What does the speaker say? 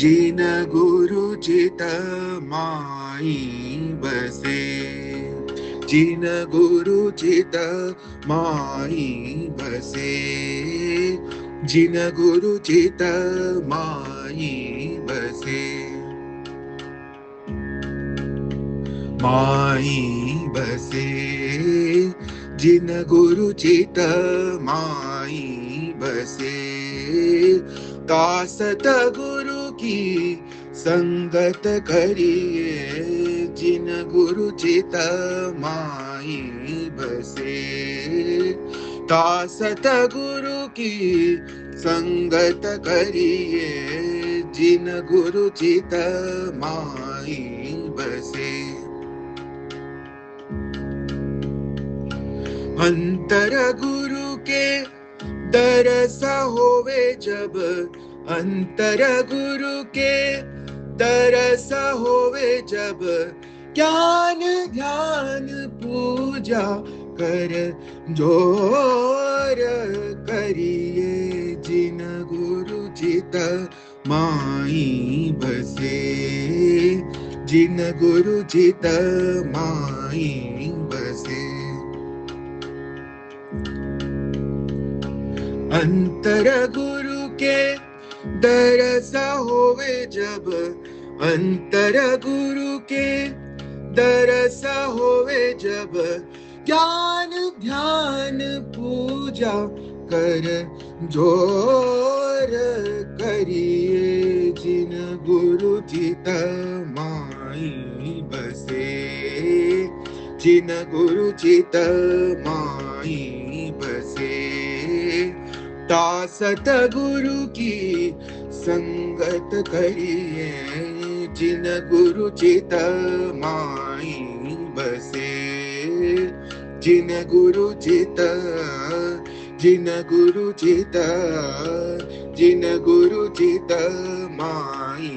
जिन गुरु चित माई बसे, जिन गुरु चित माई बसे, जिन गुरु चित माई बसे, माई बसे, जिन गुरु चित माई बसे, दासत गुरु की संगत करिए, जिन गुरु चित माई बसे, दासत गुरु की संगत करिए, जिन गुरु चित माई बसे, अंतर गुरु के दरस होवे जब, अंतर गुरु के दरस होवे जब, ज्ञान ध्यान पूजा कर जोर करिए, जिन गुरु चित माई बसे, जिन गुरु चित माई बसे, अंतर गुरु के दरस होवे जब, अंतर गुरु के दरस होवे जब, ज्ञान ध्यान पूजा कर जोर करिए, जिन गुरु चित माई बसे, जिन गुरु चित माई बसे, दासत गुरु की संगत करिए, जिन गुरु चित माई बसे, जिन गुरु चित, जिन गुरु चित, जिन गुरु चित माई